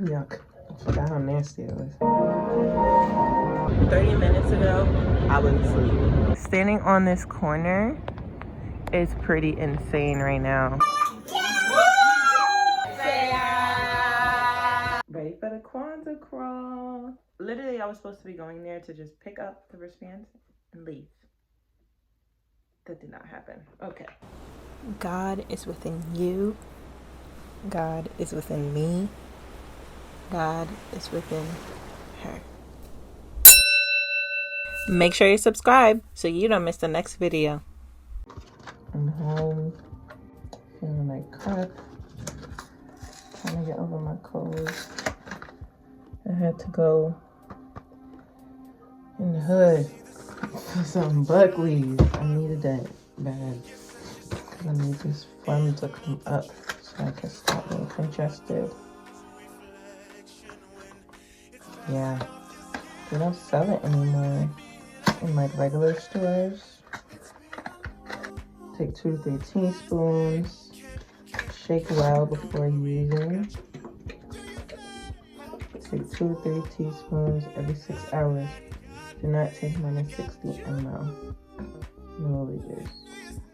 Yuck. I forgot how nasty it was. 30 minutes ago, I was asleep. Standing on this corner is pretty insane right now. Ready for the Kwanzaa Crawl. Literally, I was supposed to be going there to just pick up the wristbands and leave. That did not happen. Okay. God is within you. God is within me. God is within her. Make sure you subscribe so you don't miss the next video. I'm home, feeling like crap, trying to get over my cold. I had to go in the hood for some Buckley's. I needed that bad because I need this phlegm to come up so I can stop being congested. Yeah, they don't sell it anymore in like regular stores. Take 2 to 3 teaspoons. Shake well before using. Take 2 to 3 teaspoons every 6 hours. Do not take more than 60 milliliters.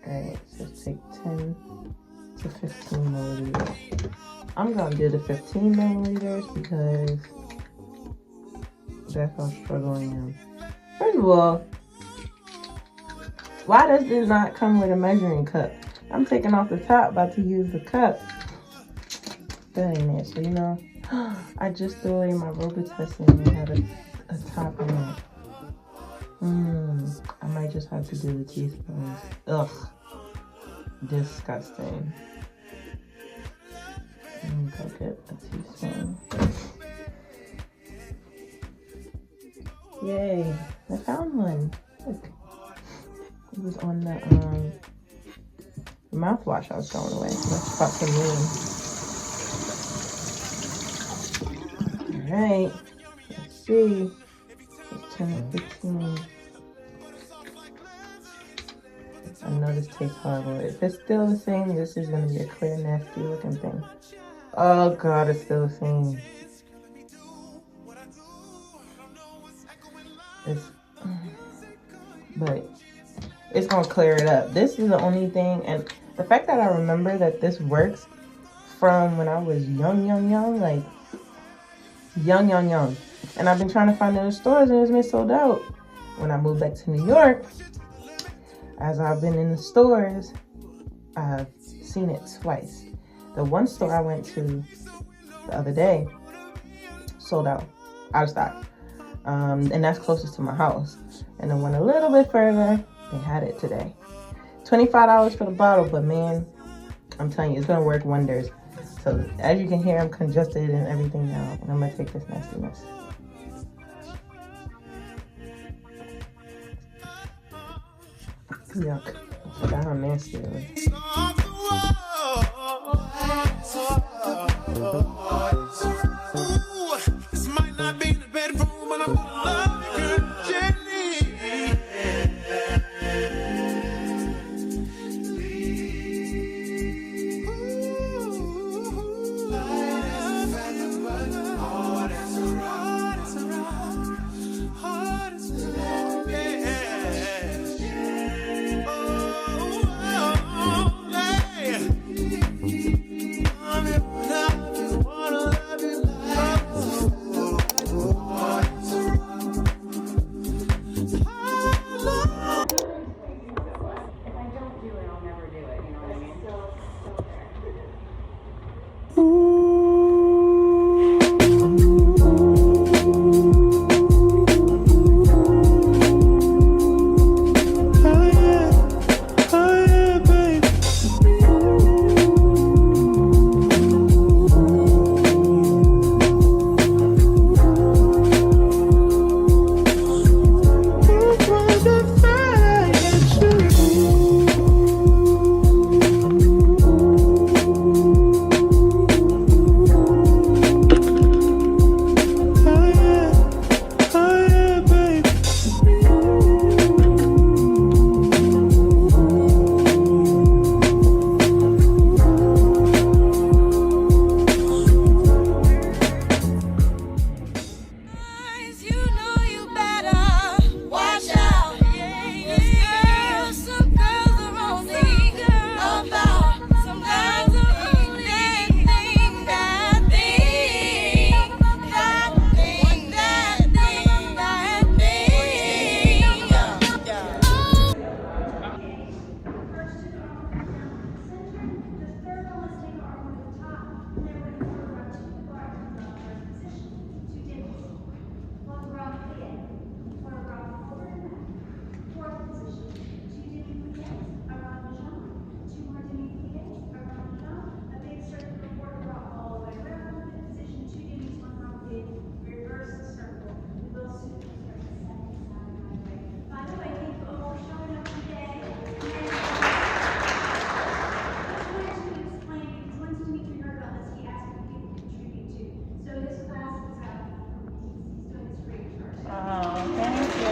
Alright, so take 10 to 15 milliliters. I'm gonna do the 15 milliliters because that's how struggling I am. First of all, why does this not come with a measuring cup? I'm taking off the top, about to use the cup. That ain't it. So, you know, I just threw away my Robitussin and had a top in it. I might just have to do the teaspoons. Ugh. Disgusting. Let me go get a teaspoon. Yay. I found one. Look. It was on the mouthwash I was throwing away. Let's pop some in. Alright. Let's see. It's 10 to 15. I know this tastes horrible. If it's still the same, this is going to be a clear, nasty looking thing. Oh god, it's still the same. But it's gonna clear it up. This is the only thing, and the fact that I remember that this works from when I was young, like young, and I've been trying to find it in the stores and it's been sold out. When I moved back to New York, as I've been in the stores, I've seen it twice. The one store I went to the other day sold out of stock, and that's closest to my house. And then went a little bit further, they had it today. $25 for the bottle, but man, I'm telling you, it's gonna work wonders. So as you can hear, I'm congested and everything now, and I'm gonna take this nastiness. Yuck. I forgot how nasty it was. This might not be the bedroom, but I'm love you, Jenny. Wanna Oh, thank you.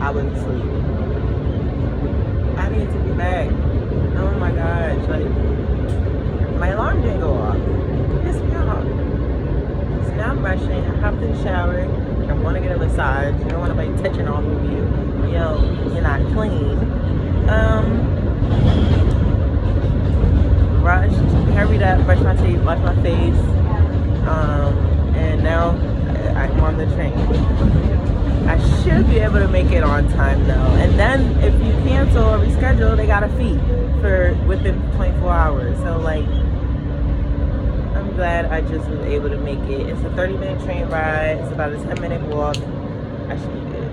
I was asleep. I need to be back. Oh my gosh, like, my alarm didn't go off. It pissed me off. So now I'm brushing, I hopped in the shower. I want to get a massage. You don't want nobody touching off of you. You know, you're not clean. Brushed, hurried up, brushed my teeth, washed my face. And now I'm on the train. I should be able to make it on time though. And then if you cancel or reschedule, they got a fee for within 24 hours. So like, I'm glad I just was able to make it. It's a 30-minute train ride. It's about a 10-minute walk. I should be good.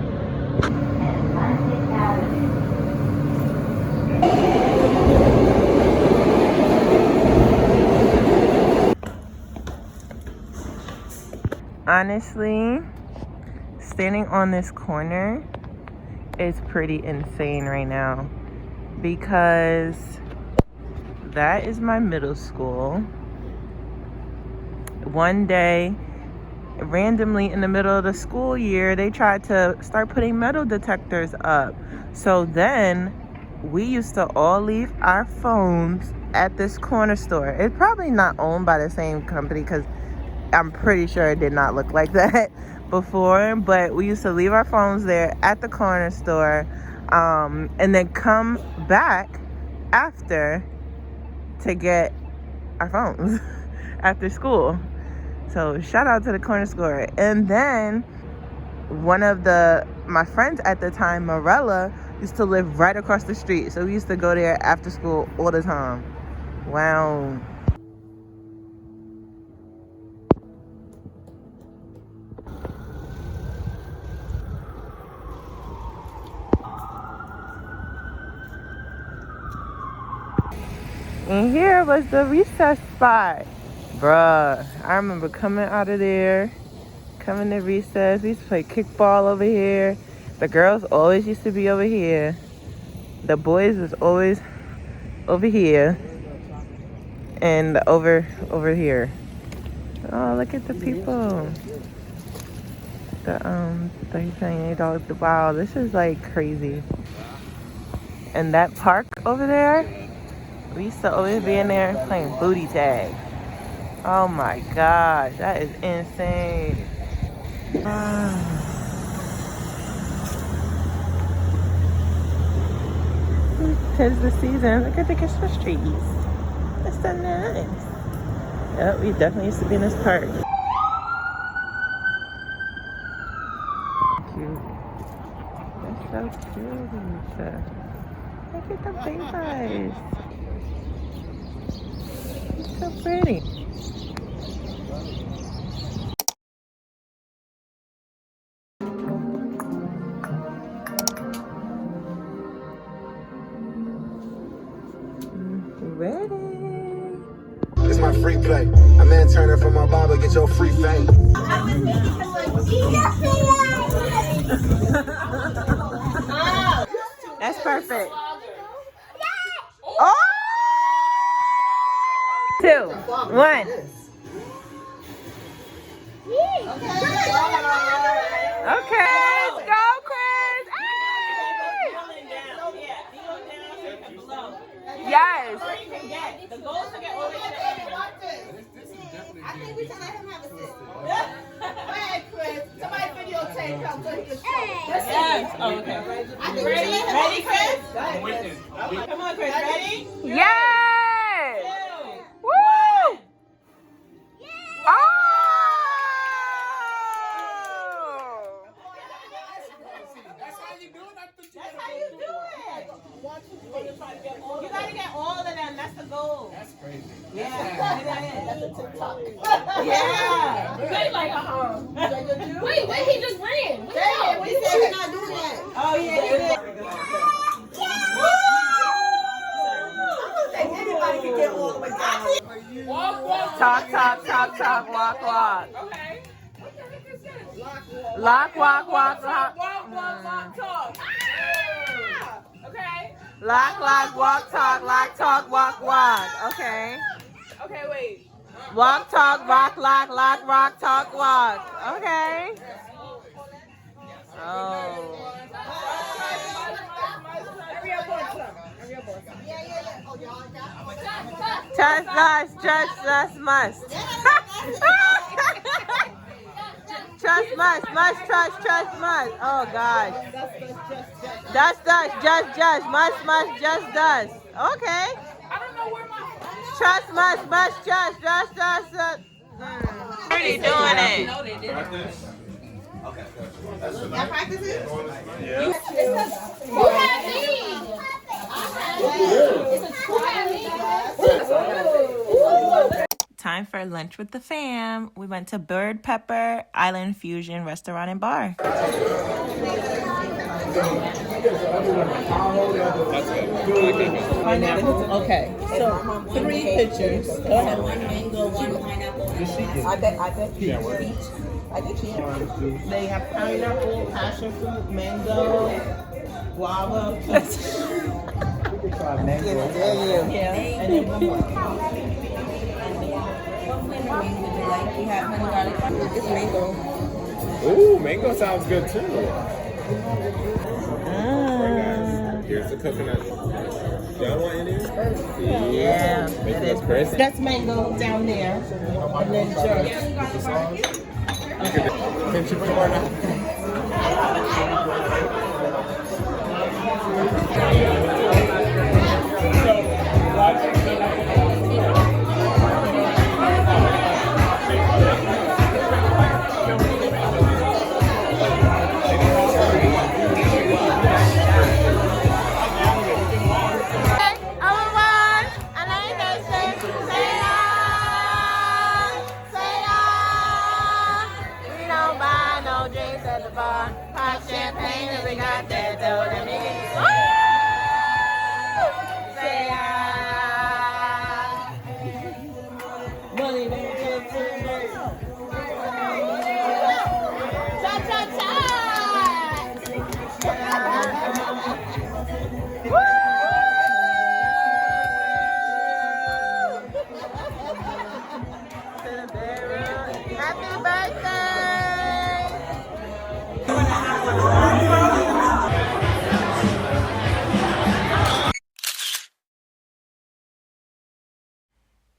Honestly, standing on this corner is pretty insane right now because that is my middle school. One day, randomly in the middle of the school year, they tried to start putting metal detectors up. So then we used to all leave our phones at this corner store. It's probably not owned by the same company because I'm pretty sure it did not look like that before, but we used to leave our phones there at the corner store, and then come back after to get our phones after school. So shout out to the corner store. And then one of my friends at the time, Morella, used to live right across the street. So we used to go there after school all the time. Wow. And here was the recess spot. Bruh, I remember coming out of there, coming to recess. We used to play kickball over here. The girls always used to be over here. The boys was always over here and over here. Oh, look at the people. They're saying $8. Wow, this is like crazy. And that park over there, we used to always be in there playing booty tag. Oh my gosh, that is insane. 'Tis the season. Look at the Christmas trees. That's so nice. Yep, we definitely used to be in this park. Cute. That's so cute. Look at the babies. It's so pretty. Ready? It's my free play. A man Turner from my barber, get your free fame. That's perfect. Oh! 2, 1. Okay, let's go, Chris. Hey! Yes. The goal is to get all the way. I think we should let him have a sit. Go ahead, Chris. Somebody videotape him so he can show. Yes. Oh, okay. Ready, Chris? Come on, Chris. Ready? Yes. 2, Woo! 1. Oh! That's how you do it. You gotta get all of them. That's the goal. That's crazy. Yeah. That's a TikTok. Yeah. They like Wait, he just ran. Damn, we said we're not doing that. Oh, yeah, he did. I don't think anybody can get all the way down. Talk, walk. Okay. Lock, walk. Talk. Okay. Lock, walk, talk, walk. Okay. Okay, wait. Walk, talk, rock, lock, rock, talk, walk. Okay. Oh. Hurry up on some. Yeah. Oh, y'all got Trust must. Trust must. Oh gosh. Just. Must, just. Okay. I don't know where my... Trust must, just. Already doing it. y'all practice it? Who had these? Time for lunch with the fam. We went to Bird Pepper Island Fusion Restaurant and Bar. Okay, so 3 pictures. Go ahead. One mango, one pineapple. I did cheese. They have pineapple, passion fruit, mango, guava. Yeah, and then one more. What flavor mango would you like? We have honey garlic. It's mango. Ooh, mango sounds good too. Here's the coconut. Y'all want any? Yeah, Make it it is. crisp. That's mango down there. And then jerk. Can you put more now?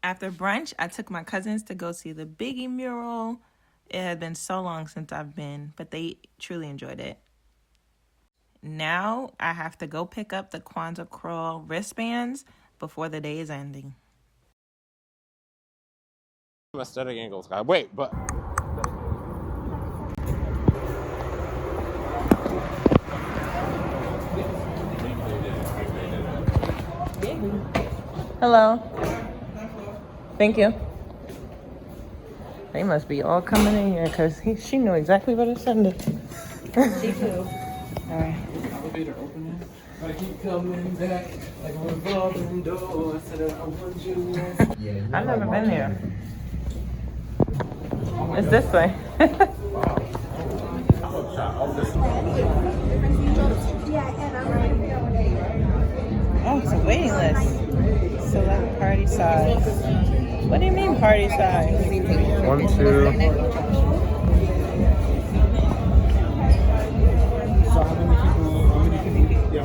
After brunch, I took my cousins to go see the Biggie Mural. It had been so long since I've been, but they truly enjoyed it. Now I have to go pick up the Kwanzaa Crawl wristbands before the day is ending. Aesthetic angles, guy. Wait, but. Hello. Thank you. They must be all coming in here because she knew exactly where to send it. She too. All right. Elevator opening. I keep coming back like a revolving door. I said I want you. I've never been there. It's this way. Oh, it's a waiting list. Select party size. What do you mean party size? 1, 2.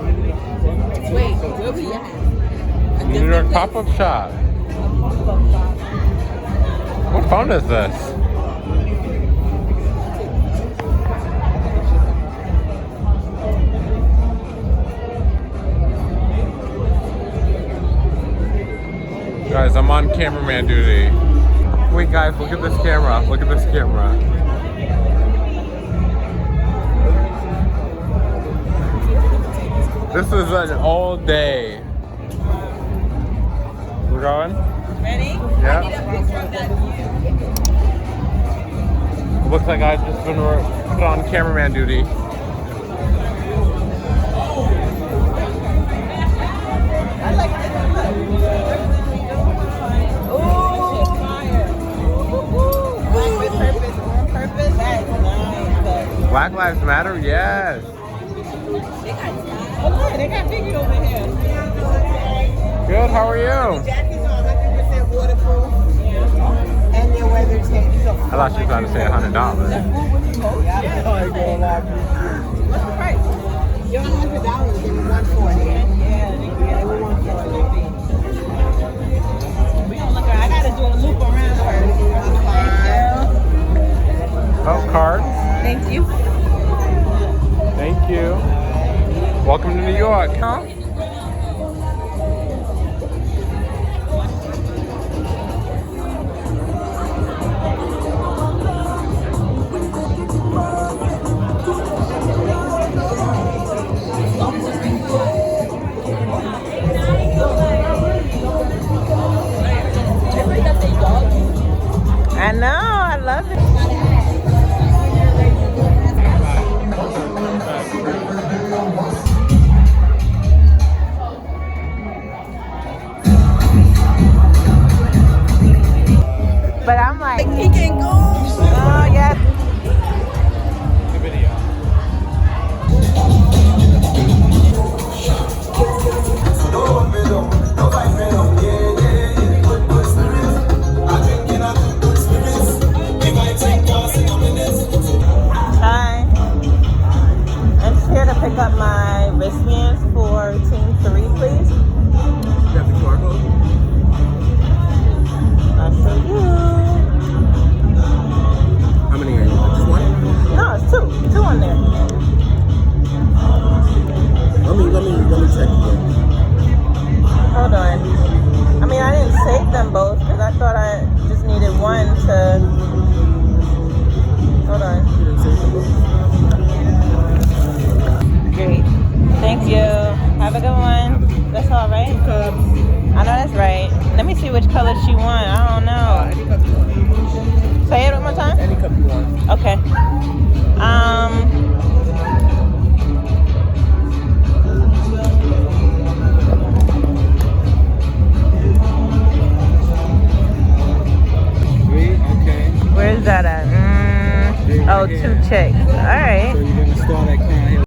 Wait, where we at? New York pop-up shop. What phone is this? Guys, I'm on cameraman duty. Wait guys, look at this camera. Look at this camera. This is an all day. We're going? Ready? Yeah. I need a picture of that view. It looks like I've just been put on cameraman duty. I like this. Oh, fire. Black with purpose, on purpose. That is nice. Black Lives Matter? Yes. Oh, look, they got Biggie over here. Good, how are you? Jackets are 100% waterproof. And their weather tank. So I thought she was about to say $100. What's the price? you're $100, they were $140. Yeah, they were 140. We gonna look at. I gotta do a loop around first. Oh, cards. Thank you. Thank you. Welcome to New York. Huh? I know, I love it. But I'm like, He can go. oh yes. The video. I think in a good spirits. That's all right? 2 cups. I know that's right. Let me see which color she want. I don't know. Any cup you want. Say it one more time. Any cup you want. Okay. Okay. Where's that at? Oh, 2 chicks. All right. So you're gonna start that crown here.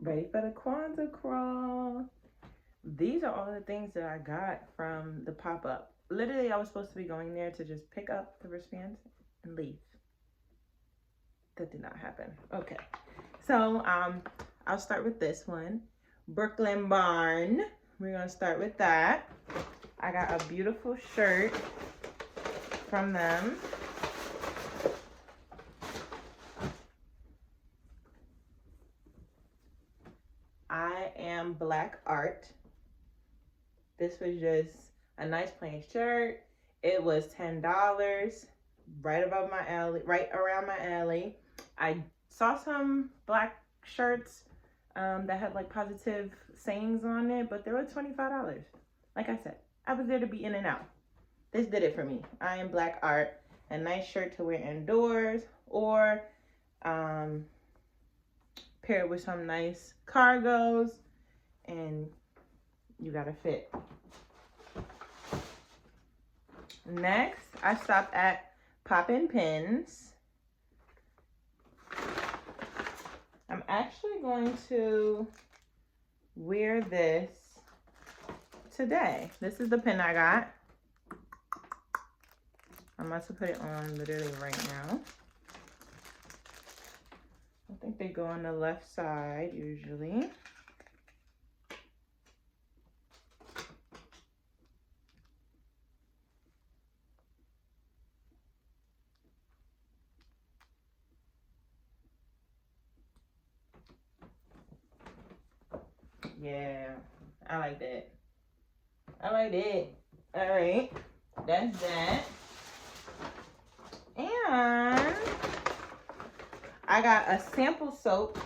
Ready for the Kwanzaa Crawl. These are all the things that I got from the pop-up. Literally, I was supposed to be going there to just pick up the wristbands and leave. That did not happen. Okay. So, I'll start with this one. Brooklyn Barn. We're going to start with that. I got a beautiful shirt from them. I am Black Art. This was just a nice plain shirt. It was $10, right above my alley, right around my alley. I saw some black shirts that had like positive sayings on it, but they were $25. Like I said, I was there to be in and out. This did it for me. I am Black Art. A nice shirt to wear indoors, or pair it with some nice cargos, and you gotta fit. Next, I stopped at Poppin' Pins. I'm actually going to wear this today. This is the pin I got. I'm about to put it on literally right now. I think they go on the left side usually. Yeah, I like that. I like it. All right, that's that. And I got a sample soap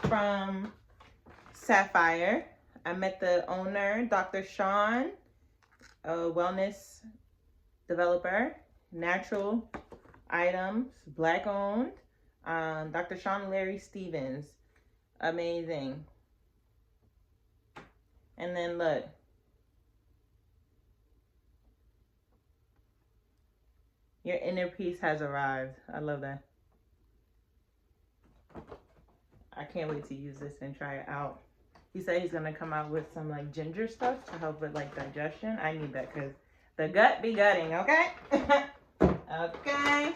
from Sapphire. I met the owner, Dr. Sean, a wellness developer, natural items, Black owned. Dr. Sean Larry Stevens, amazing. And then look. Your inner peace has arrived. I love that. I can't wait to use this and try it out. He said he's gonna come out with some like ginger stuff to help with like digestion. I need that because the gut be gutting, okay? Okay.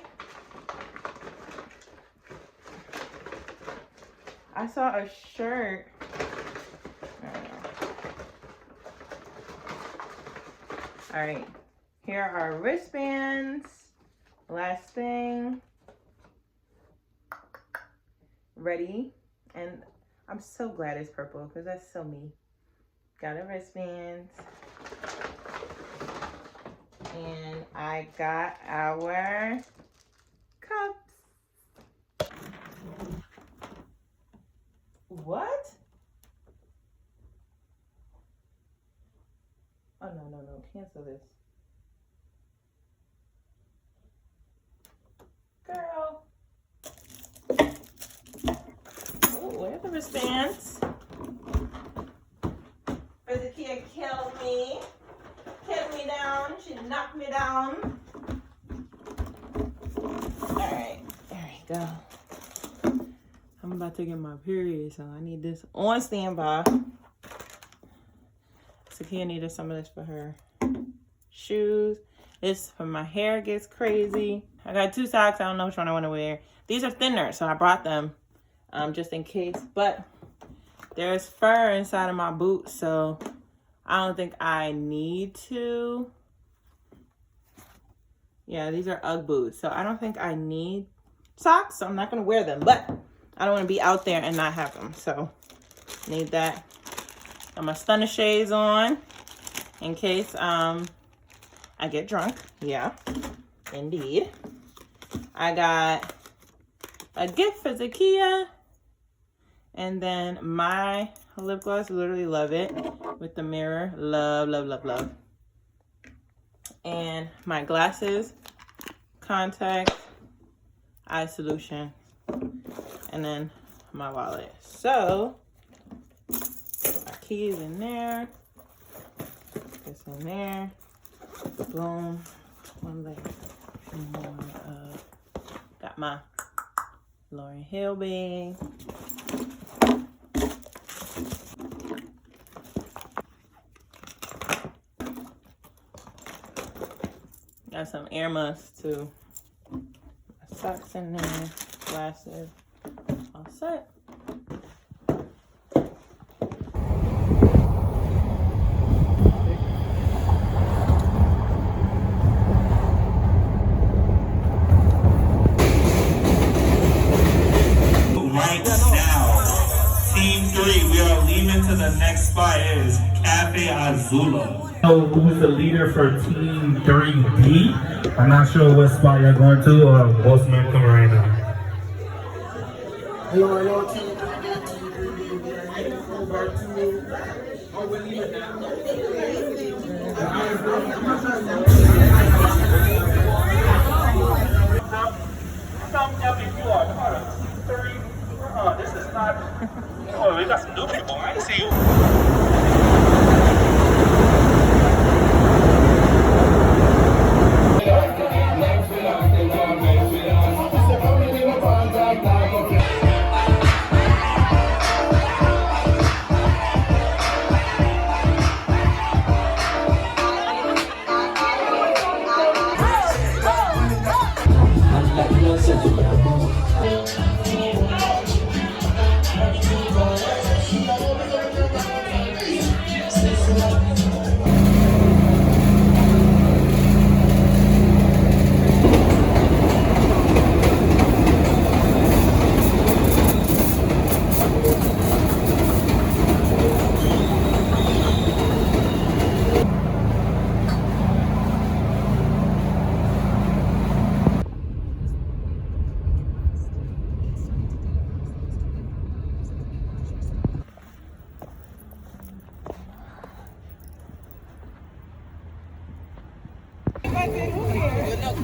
I saw a shirt. All right, here are wristbands. Last thing. Ready? And I'm so glad it's purple because that's so me. Got a wristband. And I got our cups. What? Oh, no. Cancel this. Girl. Oh, where are the wristbands? Zakia killed me. Killed me down. She knocked me down. Alright. There we go. I'm about to get my period, so I need this on standby. Zakia needed some of this for her shoes. This for my hair gets crazy. I got 2 socks. I don't know which one I want to wear. These are thinner, so I brought them just in case. But there's fur inside of my boots, so I don't think I need to. Yeah, these are Ugg boots, so I don't think I need socks, so I'm not going to wear them. But I don't want to be out there and not have them, so need that. Got my stunner shades on in case I get drunk. Yeah, indeed. I got a gift for Zakia. And then my lip gloss, literally love it. With the mirror, love, love, love, love. And my glasses, contacts, eye solution, and then my wallet. So, my keys in there, this in there, boom, one leg, got my Lauryn Hill bag. Got some ear muffs too. My socks in there, glasses, all set. Right now, Team 3, we are leaving to the next spot. It is Cafe Azula. Who's the leader for Team 3B? I'm not sure what spot you're going to, or both men come right now. Hello, Team 3B, Oh, we're leaving now. This is not. Oh, we got some new people. I didn't see you.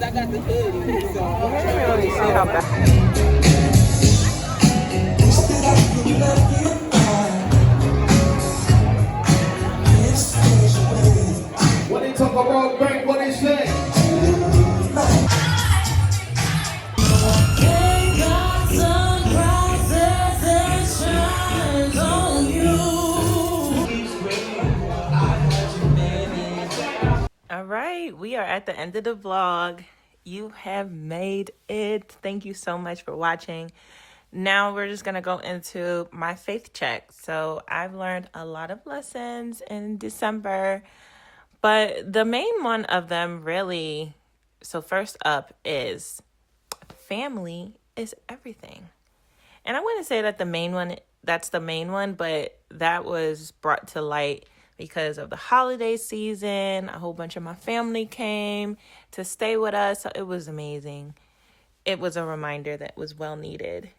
I got the hoodie, so I'm I didn't really see how bad. When they talk about bank, what they say? All right, we are at the end of the vlog. You have made it. Thank you so much for watching. Now we're just gonna go into my faith check. So I've learned a lot of lessons in December, but the main one of them really, so first up is family is everything. And I wouldn't say that that's the main one, but that was brought to light because of the holiday season. A whole bunch of my family came to stay with us. So it was amazing. It was a reminder that was well needed.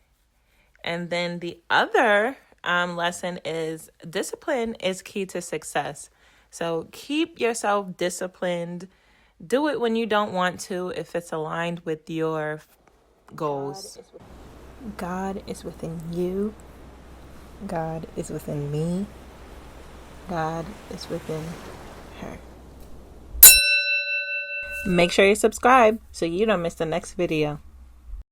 And then the other lesson is discipline is key to success. So keep yourself disciplined. Do it when you don't want to, if it's aligned with your goals. God is within you. God is within me. God is within her. Make sure you subscribe so you don't miss the next video.